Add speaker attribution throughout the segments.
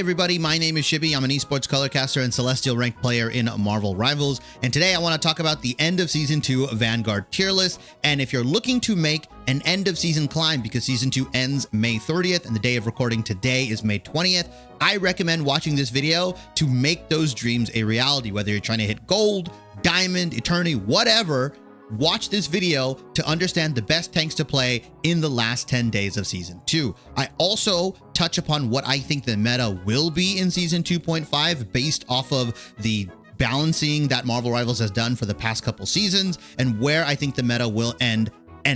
Speaker 1: everybody, my name is Shibby. I'm an esports colorcaster and Celestial ranked player in Marvel Rivals. And today I want to talk about the end of Season 2 Vanguard tier list. And if you're looking to make an end of season climb, because Season 2 ends May 30th and the day of recording today is May 20th, I recommend watching this video to make those dreams a reality. Whether you're trying to hit gold, diamond, eternity, whatever, watch this video to understand the best tanks to play in the last 10 days of Season 2. I also touch upon what I think the meta will be in Season 2.5 based off of the balancing that Marvel Rivals has done for the past couple seasons and where I think the meta will end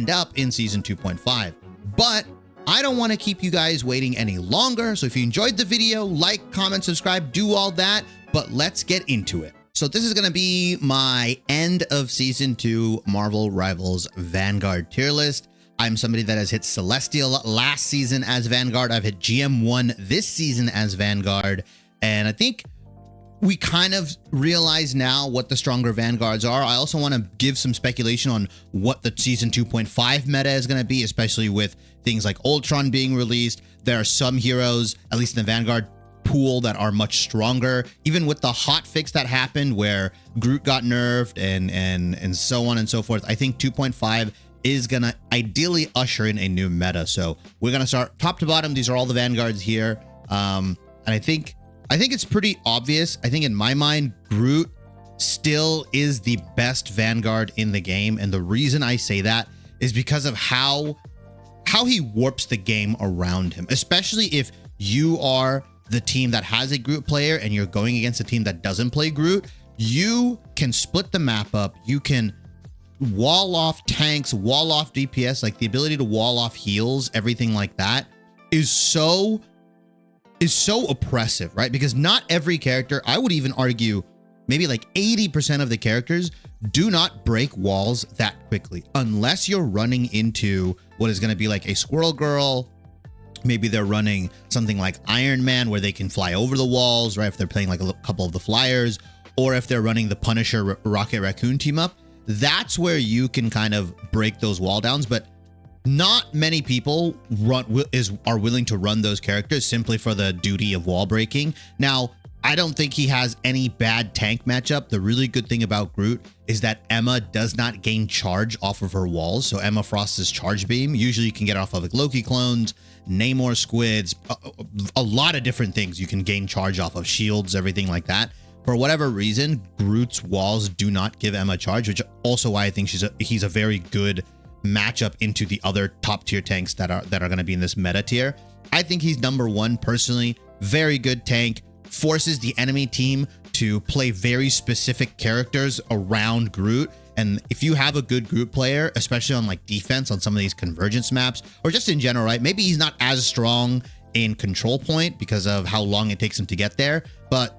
Speaker 1: up in Season 2.5. But I don't want to keep you guys waiting any longer. So if you enjoyed the video, like, comment, subscribe, do all that, but let's get into it. So this is going to be my end of Season 2 Marvel Rivals Vanguard tier list. I'm somebody that has hit Celestial last season as Vanguard. I've hit GM1 this season as Vanguard. And I think we kind of realize now what the stronger Vanguards are. I also want to give some speculation on what the Season 2.5 meta is going to be, especially with things like Ultron being released. There are some heroes, at least in the Vanguard pool, that are much stronger, even with the hot fix that happened where Groot got nerfed and so on and so forth. I think 2.5 is gonna ideally usher in a new meta. So we're gonna start top to bottom. These are all the Vanguards here, and I think it's pretty obvious. I think in my mind, Groot still is the best Vanguard in the game, and the reason I say that is because of how he warps the game around him, especially if you are the team that has a Groot player and you're going against a team that doesn't play Groot. You can split the map up. You can wall off tanks, wall off DPS, like the ability to wall off heals, everything like that is so oppressive, right? Because not every character, I would even argue maybe like 80% of the characters do not break walls that quickly unless you're running into what is going to be like a Squirrel Girl. Maybe they're running something like Iron Man where they can fly over the walls, right? If they're playing like a couple of the Flyers, or if they're running the Punisher Rocket Raccoon team up, that's where you can kind of break those wall downs. But not many people are willing to run those characters simply for the duty of wall breaking. Now, I don't think he has any bad tank matchup. The really good thing about Groot is that Emma does not gain charge off of her walls. So Emma Frost's charge beam, usually you can get off of like Loki clones, Namor squids, a lot of different things you can gain charge off of, shields, everything like that. For whatever reason, Groot's walls do not give Emma charge, which also why I think he's a very good matchup into the other top tier tanks that are going to be in this meta tier. I think he's number one personally. Very good tank. Forces the enemy team to play very specific characters around Groot. And if you have a good Groot player, especially on like defense on some of these convergence maps, or just in general, right? Maybe he's not as strong in control point because of how long it takes him to get there, but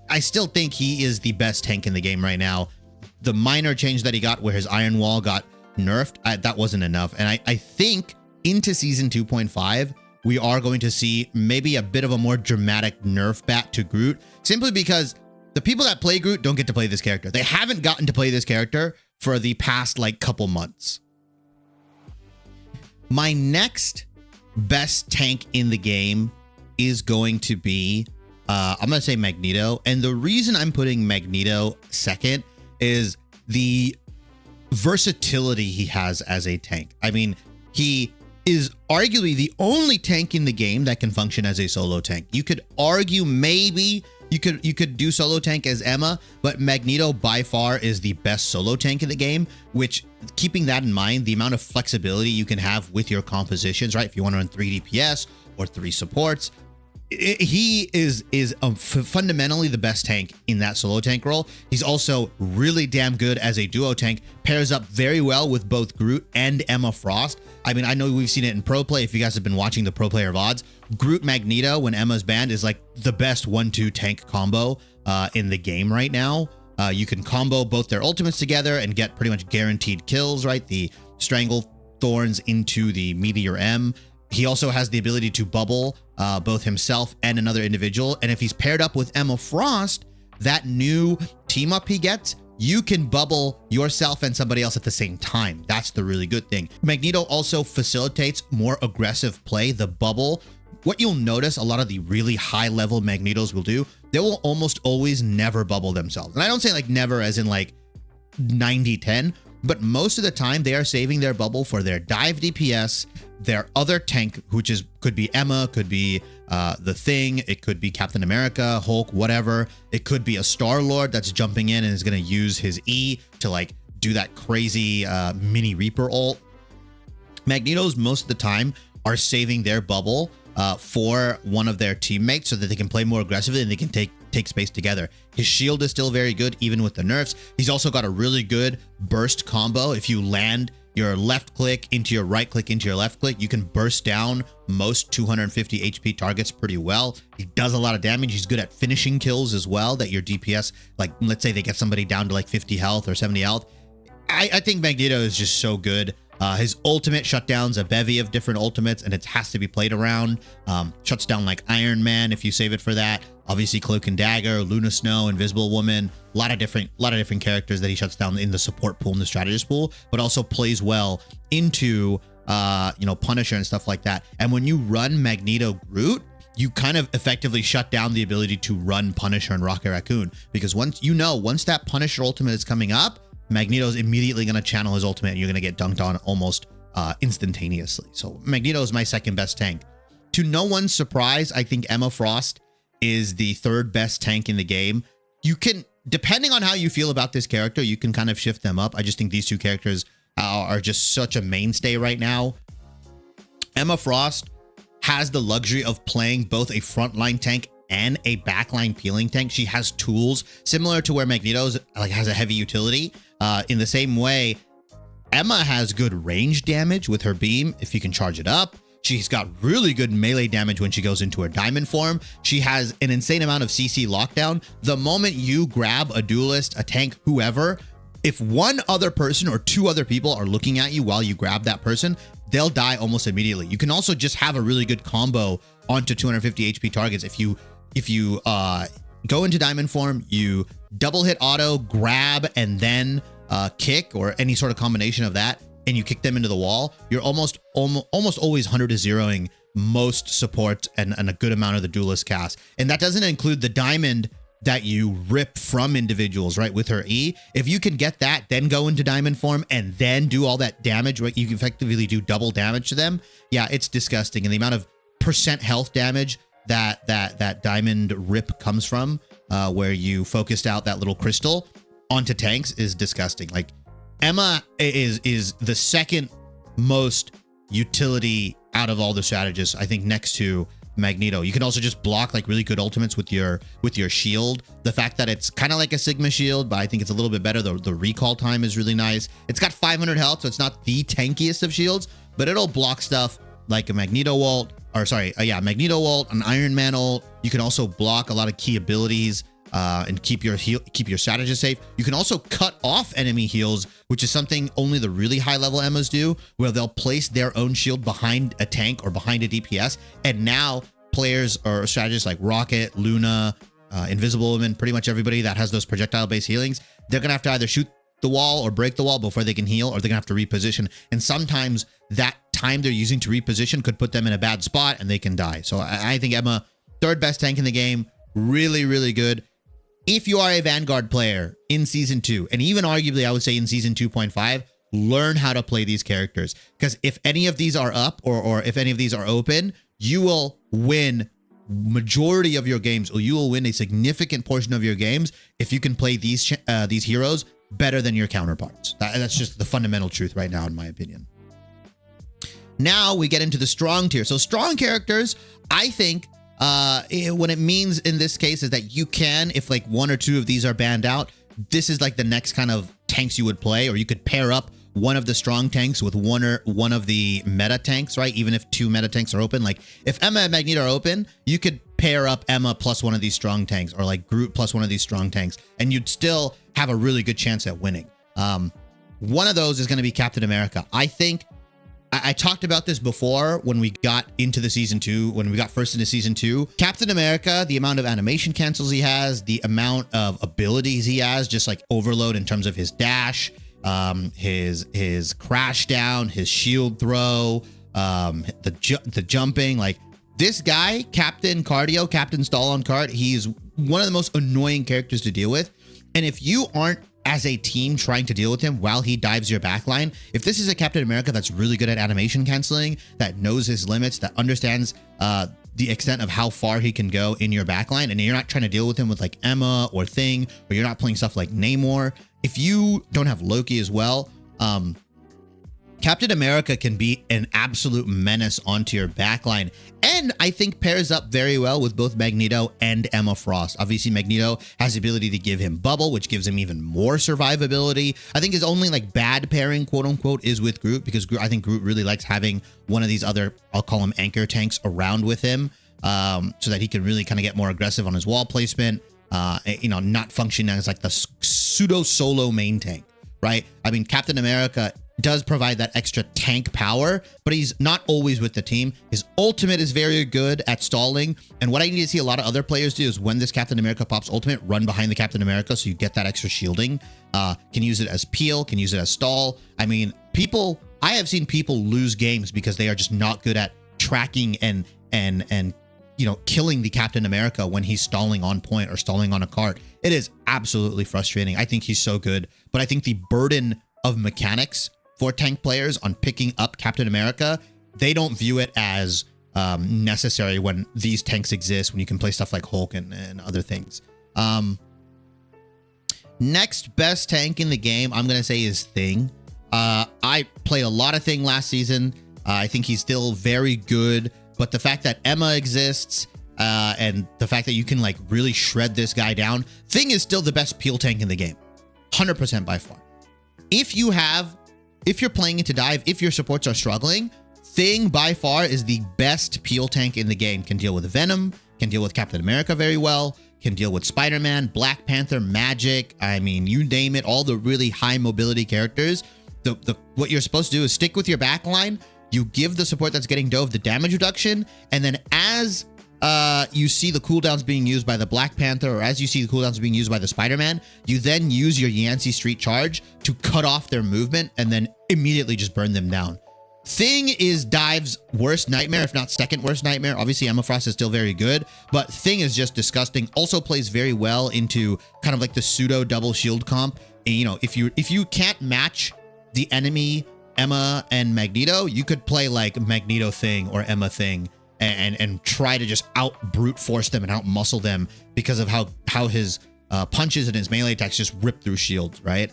Speaker 1: I still think he is the best tank in the game right now. The minor change that he got where his Iron Wall got nerfed, that wasn't enough. And I think into Season 2.5, we are going to see maybe a bit of a more dramatic nerf back to Groot, simply because the people that play Groot don't get to play this character. They haven't gotten to play this character for the past like couple months. My next best tank in the game is going to be, I'm going to say Magneto. And the reason I'm putting Magneto second is the versatility he has as a tank. I mean, he is arguably the only tank in the game that can function as a solo tank. You could argue maybe you could do solo tank as Emma, but Magneto by far is the best solo tank in the game, which, keeping that in mind, the amount of flexibility you can have with your compositions, right? If you want to run 3 DPS or 3 supports, he is fundamentally the best tank in that solo tank role. He's also really damn good as a duo tank, pairs up very well with both Groot and Emma Frost. I mean, I know we've seen it in pro play. If you guys have been watching the pro player VODs, Groot Magneto when Emma's banned is like the best 1-2 tank combo in the game right now. You can combo both their ultimates together and get pretty much guaranteed kills, right? The Strangle Thorns into the Meteor M. He also has the ability to bubble both himself and another individual. And if he's paired up with Emma Frost, that new team up he gets, you can bubble yourself and somebody else at the same time. That's the really good thing. Magneto also facilitates more aggressive play. The bubble what you'll notice a lot of the really high level Magnetos will do, they will almost always never bubble themselves. And I don't say like never as in like 90-10, but most of the time they are saving their bubble for their dive DPS, their other tank, which could be Emma, could be the Thing, it could be Captain America, Hulk, whatever. It could be a Star-Lord that's jumping in and is going to use his E to like do that crazy mini Reaper ult. Magnetos most of the time are saving their bubble for one of their teammates so that they can play more aggressively and they can take space together. His shield is still very good even with the nerfs. He's also got a really good burst combo. If you land your left click into your right click into your left click, you can burst down most 250 HP targets pretty well. He does a lot of damage. He's good at finishing kills as well, that your DPS, like let's say they get somebody down to like 50 health or 70 health. I think Magneto is just so good. His ultimate shutdowns a bevy of different ultimates, and it has to be played around. Shuts down like Iron Man if you save it for that. Obviously Cloak and Dagger, Luna Snow, Invisible Woman, a lot of different characters that he shuts down in the support pool and the strategist pool, but also plays well into Punisher and stuff like that. And when you run Magneto Groot, you kind of effectively shut down the ability to run Punisher and Rocket Raccoon, because once that Punisher ultimate is coming up, Magneto's immediately going to channel his ultimate and you're going to get dunked on almost instantaneously. So Magneto is my second best tank. To no one's surprise, I think Emma Frost is the third best tank in the game. You can, depending on how you feel about this character, you can kind of shift them up. I just think these two characters are just such a mainstay right now. Emma Frost has the luxury of playing both a frontline tank and a backline peeling tank. She has tools similar to where Magneto's like has a heavy utility. In the same way, Emma has good range damage with her beam if you can charge it up. She's got really good melee damage when she goes into her diamond form. She has an insane amount of CC lockdown. The moment you grab a duelist, a tank, whoever, if one other person or two other people are looking at you while you grab that person, they'll die almost immediately. You can also just have a really good combo onto 250 HP targets. If you go into diamond form, you double hit auto, grab, and then kick, or any sort of combination of that, and you kick them into the wall, you're almost always 100-0ing most support and a good amount of the duelist cast. And that doesn't include the diamond that you rip from individuals, right, with her E. If you can get that, then go into diamond form and then do all that damage, right, you can effectively do double damage to them. Yeah, it's disgusting. And the amount of % health damage that diamond rip comes from, where you focused out that little crystal onto tanks, is disgusting. Like, Emma is the second most utility out of all the strategists, I think, next to Magneto. You can also just block like really good ultimates with your shield. The fact that it's kind of like a Sigma shield, but I think it's a little bit better. The recall time is really nice. It's got 500 health, so it's not the tankiest of shields, but it'll block stuff like a Magneto ult, Magneto ult, an Iron Man ult. You can also block a lot of key abilities and keep your strategist safe. You can also cut off enemy heals, which is something only the really high level Emmas do, where they'll place their own shield behind a tank or behind a DPS. And now players or strategists like Rocket, Luna, Invisible Woman, pretty much everybody that has those projectile based healings, they're gonna have to either shoot the wall or break the wall before they can heal, or they're gonna have to reposition. And sometimes that time they're using to reposition could put them in a bad spot and they can die. So I think Emma, third best tank in the game, really, really good. If you are a Vanguard player in Season 2, and even arguably I would say in Season 2.5, learn how to play these characters. Because if any of these are up, or if any of these are open, you will win majority of your games, or you will win a significant portion of your games if you can play these heroes better than your counterparts. That's just the fundamental truth right now, in my opinion. Now we get into the strong tier. So strong characters, I think, what it means in this case is that you can, if like one or two of these are banned out, this is like the next kind of tanks you would play, or you could pair up one of the strong tanks with one of the meta tanks, right? Even if two meta tanks are open, like if Emma and Magneto are open, you could pair up Emma plus one of these strong tanks, or like Groot plus one of these strong tanks, and you'd still have a really good chance at winning. One of those is going to be Captain America. I think I talked about this before when we got into the Season 2, when we got first into Season 2. Captain America, the amount of animation cancels he has, the amount of abilities he has, just like overload in terms of his dash, his crash down, his shield throw, the jumping, like This guy, Captain Cardio, Captain Stall on card, he's one of the most annoying characters to deal with. And if you aren't as a team trying to deal with him while he dives your backline, if this is a Captain America that's really good at animation canceling, that knows his limits, that understands the extent of how far he can go in your backline, and you're not trying to deal with him with like Emma or Thing, or you're not playing stuff like Namor, if you don't have Loki as well, Captain America can be an absolute menace onto your backline, and I think pairs up very well with both Magneto and Emma Frost. Obviously, Magneto has the ability to give him bubble, which gives him even more survivability. I think his only like bad pairing, quote unquote, is with Groot, because I think Groot really likes having one of these other, I'll call them anchor tanks, around with him, so that he can really kind of get more aggressive on his wall placement. You know, not functioning as like the pseudo solo main tank, right? I mean, Captain America does provide that extra tank power, but he's not always with the team. His ultimate is very good at stalling. And what I need to see a lot of other players do is when this Captain America pops ultimate, run behind the Captain America so you get that extra shielding. Can use it as peel, can use it as stall. I mean, I have seen people lose games because they are just not good at tracking and you know, killing the Captain America when he's stalling on point or stalling on a cart. It is absolutely frustrating. I think he's so good, but I think the burden of mechanics for tank players on picking up Captain America, they don't view it as necessary when these tanks exist, when you can play stuff like Hulk and other things. Next best tank in the game, I'm going to say, is Thing. I played a lot of Thing last season. I think he's still very good, but the fact that Emma exists and the fact that you can like really shred this guy down, Thing is still the best peel tank in the game. 100% by far. If you're playing into dive, if your supports are struggling, Thing by far is the best peel tank in the game. Can deal with Venom, can deal with Captain America very well, can deal with Spider-Man, Black Panther, Magic. I mean, you name it, all the really high mobility characters. What you're supposed to do is stick with your backline. You give the support that's getting dove the damage reduction, and then as you see the cooldowns being used by the Black Panther, or as you see the cooldowns being used by the Spider-Man, you then use your Yancey Street Charge to cut off their movement and then immediately just burn them down. Thing is Dive's worst nightmare, if not second worst nightmare. Obviously, Emma Frost is still very good, but Thing is just disgusting. Also plays very well into kind of like the pseudo double shield comp. And, you know, if you can't match the enemy Emma and Magneto, you could play like Magneto Thing or Emma Thing and try to just out brute force them and out muscle them because of how his punches and his melee attacks just rip through shields, right?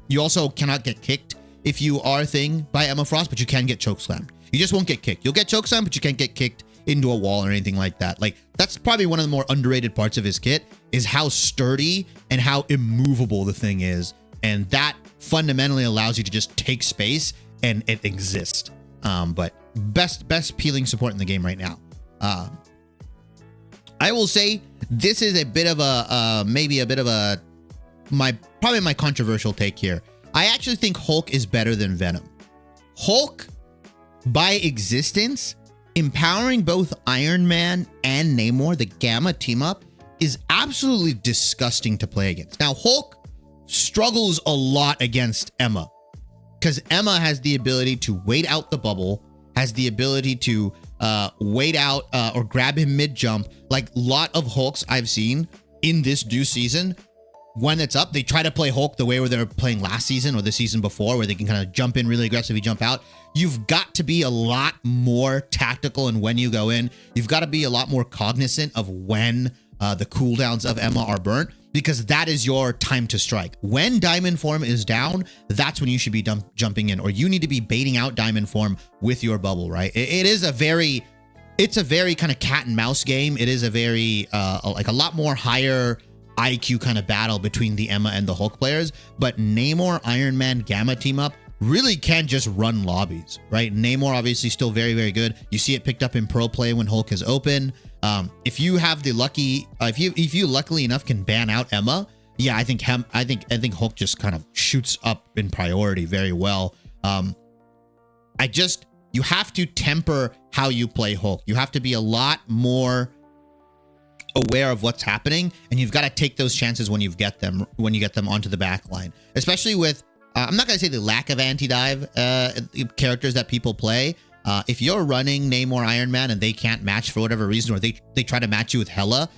Speaker 1: You also cannot get kicked if you are Thing by Emma Frost, but you can get chokeslammed. You just won't get kicked. You'll get chokeslammed, but you can't get kicked into a wall or anything like that. Like, that's probably one of the more underrated parts of his kit, is how sturdy and how immovable the Thing is. And that fundamentally allows you to just take space and it exists. But best peeling support in the game right now. I will say this is a bit of a probably my controversial take here. I actually think Hulk is better than Venom. Hulk, by existence, empowering both Iron Man and Namor, the Gamma team up, is absolutely disgusting to play against. Now, Hulk struggles a lot against Emma, because Emma has the ability to wait out the bubble, has the ability to wait out or grab him mid-jump. Like, a lot of Hulks I've seen in this new season, when it's up, they try to play Hulk the way where they were playing last season or the season before, where they can kind of jump in really aggressively, jump out. You've got to be a lot more tactical in when you go in. You've got to be a lot more cognizant of when the cooldowns of Emma are burnt, because that is your time to strike. When Diamond Form is down, that's when you should be jumping in, or you need to be baiting out Diamond Form with your bubble, right? It's a very kind of cat and mouse game. It is a very like a lot more higher IQ kind of battle between the Emma and the Hulk players. But Namor, Iron Man, Gamma team up really can just run lobbies, right? Namor obviously still very, very good. You see it picked up in pro play when Hulk is open. If you have the lucky, if you luckily enough can ban out Emma, yeah, I think Hulk just kind of shoots up in priority very well. You have to temper how you play Hulk. You have to be a lot more aware of what's happening, and you've got to take those chances when you get them onto the back line, especially with I'm not going to say the lack of anti-dive characters that people play, If you're running Namor Iron Man and they can't match for whatever reason, or they try to match you with Hela,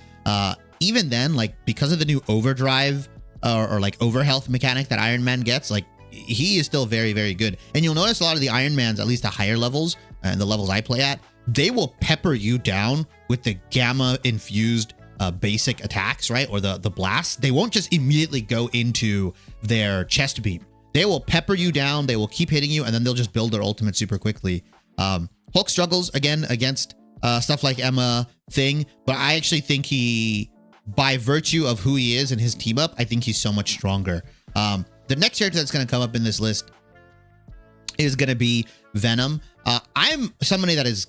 Speaker 1: even then, like, because of the new overdrive or like overhealth mechanic that Iron Man gets, like, he is still very, very good. And you'll notice a lot of the Iron Mans, at least the higher levels and the levels I play at, they will pepper you down with the gamma infused basic attacks, right? Or the blast. They won't just immediately go into their chest beam. They will pepper you down. They will keep hitting you, and then they'll just build their ultimate super quickly. Hulk struggles again against stuff like Emma Thing, but I actually think he, by virtue of who he is and his team up, I think he's so much stronger. The next character that's going to come up in this list is going to be Venom. I'm somebody that is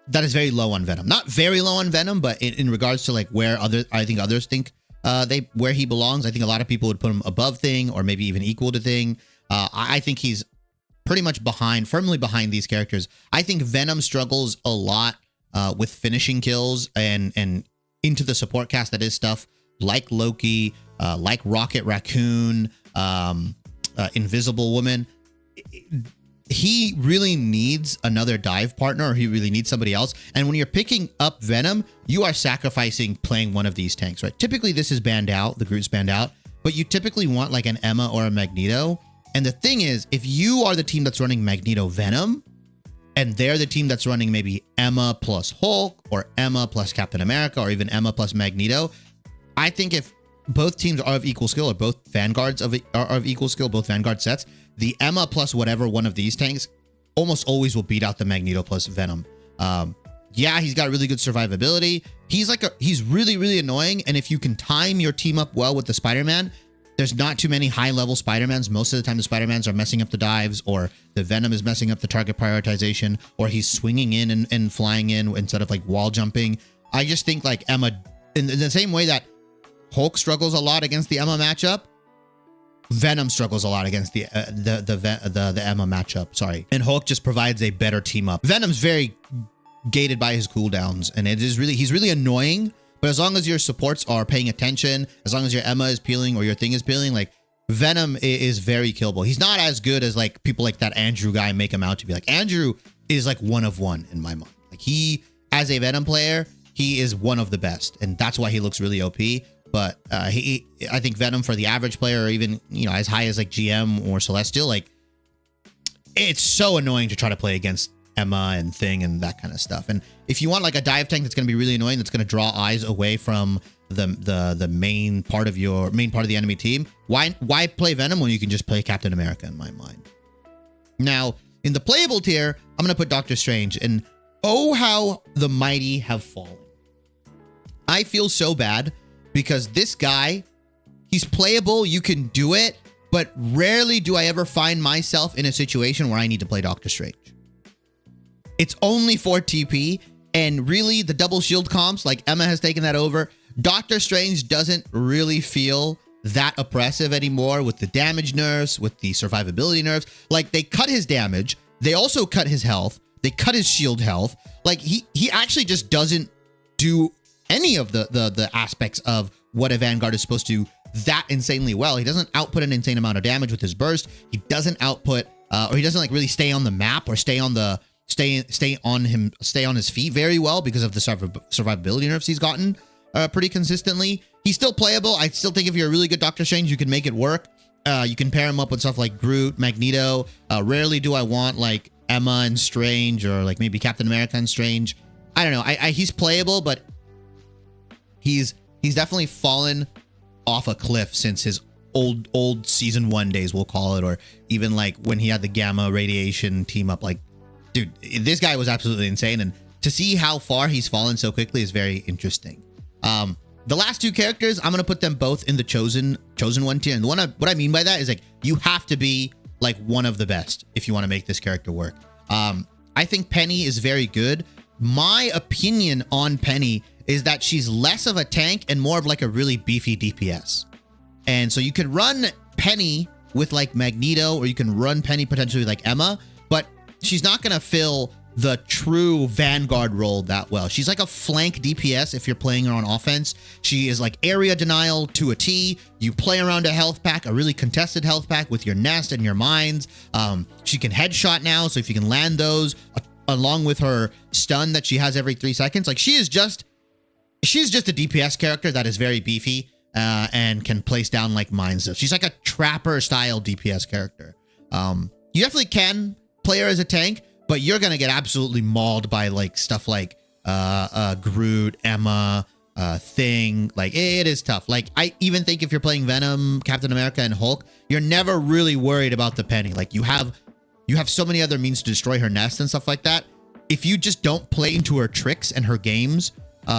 Speaker 1: very low on Venom. Not very low on Venom, but in regards to like where I think others think where he belongs. I think a lot of people would put him above Thing or maybe even equal to Thing. I think he's pretty much firmly behind these characters. I think Venom struggles a lot with finishing kills and into the support cast that is stuff like Loki, like Rocket Raccoon, Invisible Woman. He really needs another dive partner, or he really needs somebody else. And when you're picking up Venom, you are sacrificing playing one of these tanks, right? Typically this is banned out, the Groot's banned out, but you typically want like an Emma or a Magneto. And the thing is, if you are the team that's running Magneto Venom, and they're the team that's running maybe Emma plus Hulk, or Emma plus Captain America, or even Emma plus Magneto, I think if both teams are of equal skill, or both Vanguards are of equal skill, both Vanguard sets, the Emma plus whatever one of these tanks almost always will beat out the Magneto plus Venom. Yeah, he's got really good survivability. He's really, really annoying. And if you can time your team up well with the Spider-Man, there's not too many high-level Spider-Mans. Most of the time, the Spider-Mans are messing up the dives, or the Venom is messing up the target prioritization, or he's swinging in and flying in instead of like wall jumping. I just think like Emma, in the same way that Hulk struggles a lot against the Emma matchup, Venom struggles a lot against the Emma matchup. Sorry, and Hulk just provides a better team up. Venom's very gated by his cooldowns, and he's really annoying. But as long as your supports are paying attention, as long as your Emma is peeling or your Thing is peeling, like Venom is very killable. He's not as good as like people like that Andrew guy make him out to be. Like Andrew is like one of one in my mind. Like he, as a Venom player, he is one of the best, and that's why he looks really OP. But I think Venom for the average player, or even, you know, as high as like GM or Celestial, like it's so annoying to try to play against Emma and Thing and that kind of stuff. And if you want like a dive tank that's going to be really annoying, that's going to draw eyes away from the main part of the enemy team, why play Venom when you can just play Captain America, in my mind? Now, in the playable tier, I'm going to put Doctor Strange, and oh, how the mighty have fallen. I feel so bad because this guy, he's playable, you can do it, but rarely do I ever find myself in a situation where I need to play Doctor Strange. It's only for TP, and really the double shield comps, like Emma has taken that over. Doctor Strange doesn't really feel that oppressive anymore with the damage nerfs, with the survivability nerfs. Like they cut his damage, they also cut his health, they cut his shield health. Like he actually just doesn't do any of the aspects of what a Vanguard is supposed to that insanely well. He doesn't output an insane amount of damage with his burst. He doesn't output, or he doesn't like really stay on the map or stay on his feet very well because of the survivability nerfs he's gotten pretty consistently. He's still playable. I still think if you're a really good Doctor Strange, you can make it work. You can pair him up with stuff like Groot, Magneto. Rarely do I want like Emma and Strange, or like maybe Captain America and Strange. I don't know. He's playable, but he's definitely fallen off a cliff since his old season 1 days, we'll call it, or even like when he had the gamma radiation team up. Like, dude, this guy was absolutely insane, and to see how far he's fallen so quickly is very interesting. The last two characters, I'm gonna put them both in the chosen one tier, and what I mean by that is like you have to be like one of the best if you want to make this character work. I think Peni is very good. My opinion on Peni is that she's less of a tank and more of like a really beefy DPS. And so you could run Peni with like Magneto, or you can run Peni potentially with like Emma, but she's not going to fill the true Vanguard role that well. She's like a flank DPS if you're playing her on offense. She is like area denial to a T. You play around a health pack, a really contested health pack with your nest and your mines. She can headshot now, so if you can land those, along with her stun that she has every 3 seconds. Like she's just a DPS character that is very beefy and can place down like mines. She's like a trapper style DPS character. You definitely can play her as a tank, but you're gonna get absolutely mauled by like stuff like Groot, Emma, Thing. Like it is tough. Like I even think if you're playing Venom, Captain America, and Hulk, you're never really worried about the Penny. Like you have so many other means to destroy her nest and stuff like that. If you just don't play into her tricks and her games,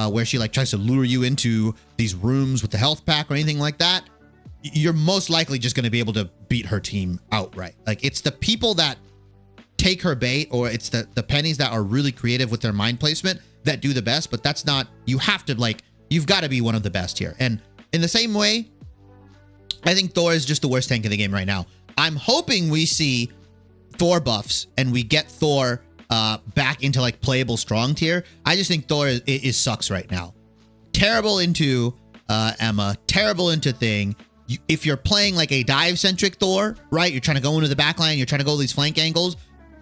Speaker 1: where she like tries to lure you into these rooms with the health pack or anything like that, you're most likely just going to be able to beat her team outright. Like it's the people that take her bait, or it's the pennies that are really creative with their mind placement that do the best. But that's not, you have to like, you've got to be one of the best here. And in the same way, I think Thor is just the worst tank in the game right now. I'm hoping we see Thor buffs and we get Thor back into like playable strong tier. I just think Thor is sucks right now. Terrible into Emma, terrible into Thing. If you're playing like a dive centric Thor, right? You're trying to go into the backline, you're trying to go these flank angles.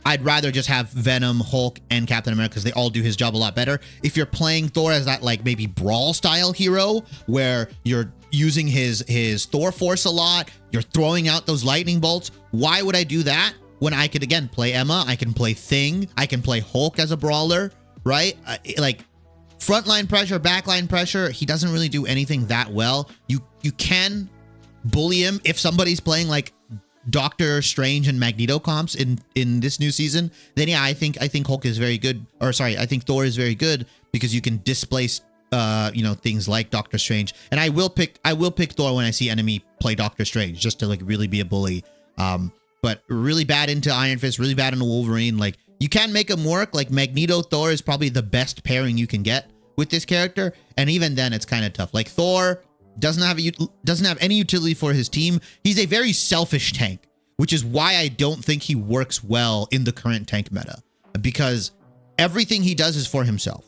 Speaker 1: I'd rather just have Venom, Hulk, and Captain America because they all do his job a lot better. If you're playing Thor as that like maybe brawl style hero where you're using his Thor force a lot, you're throwing out those lightning bolts, why would I do that when I could again play Emma, I can play Thing, I can play Hulk as a brawler, right? Like frontline pressure, backline pressure, he doesn't really do anything that well. You can bully him if somebody's playing like Doctor Strange and Magneto comps in this new season, then yeah, I think Hulk is very good, or sorry, I think Thor is very good because you can displace you know, things like Doctor Strange. And I will pick Thor when I see enemy play Doctor Strange just to like really be a bully. But really bad into Iron Fist, really bad into Wolverine. Like you can make him work. Like Magneto Thor is probably the best pairing you can get with this character, and even then it's kind of tough. Like Thor doesn't have any utility for his team. He's a very selfish tank, which is why I don't think he works well in the current tank meta, because everything he does is for himself.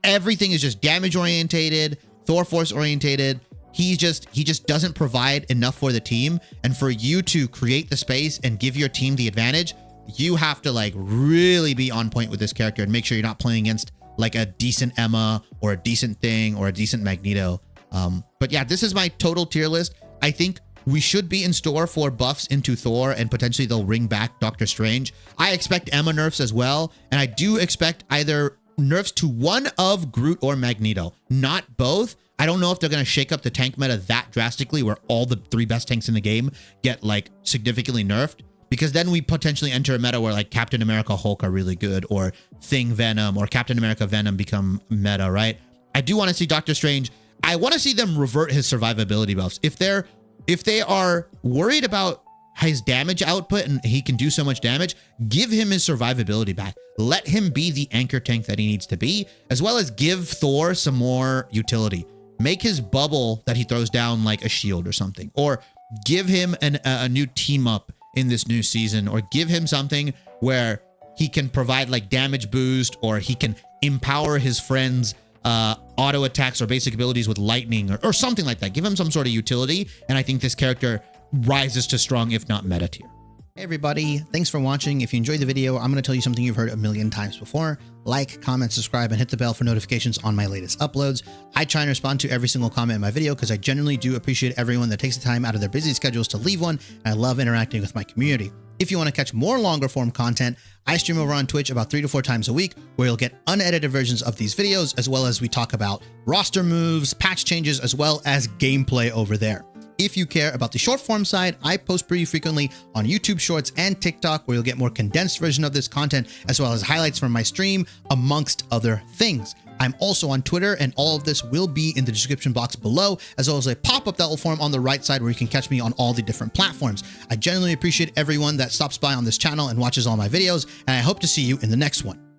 Speaker 1: Everything is just damage orientated, Thor force orientated. He just doesn't provide enough for the team. And for you to create the space and give your team the advantage, you have to like really be on point with this character and make sure you're not playing against like a decent Emma or a decent Thing or a decent Magneto. But yeah, this is my total tier list. I think we should be in store for buffs into Thor, and potentially they'll bring back Doctor Strange. I expect Emma nerfs as well, and I do expect either nerfs to one of Groot or Magneto, not both. I don't know if they're going to shake up the tank meta that drastically where all the 3 best tanks in the game get like significantly nerfed, because then we potentially enter a meta where like Captain America Hulk are really good, or Thing Venom, or Captain America Venom become meta, right? I do want to see Doctor Strange. I want to see them revert his survivability buffs. If they are worried about his damage output and he can do so much damage, give him his survivability back. Let him be the anchor tank that he needs to be, as well as give Thor some more utility. Make his bubble that he throws down like a shield or something, or give him a new team up in this new season, or give him something where he can provide like damage boost, or he can empower his friends auto attacks or basic abilities with lightning or something like that. Give him some sort of utility, and I think this character rises to strong, if not meta tier. Hey everybody, thanks for watching. If you enjoyed the video, I'm going to tell you something you've heard a million times before. Like, comment, subscribe, and hit the bell for notifications on my latest uploads. I try and respond to every single comment in my video because I genuinely do appreciate everyone that takes the time out of their busy schedules to leave one, and I love interacting with my community. If you want to catch more longer form content, I stream over on Twitch about 3 to 4 times a week, where you'll get unedited versions of these videos, as well as we talk about roster moves, patch changes, as well as gameplay over there. If you care about the short form side, I post pretty frequently on YouTube Shorts and TikTok, where you'll get more condensed version of this content, as well as highlights from my stream, amongst other things. I'm also on Twitter, and all of this will be in the description box below, as well as a pop-up that will form on the right side where you can catch me on all the different platforms. I genuinely appreciate everyone that stops by on this channel and watches all my videos, and I hope to see you in the next one.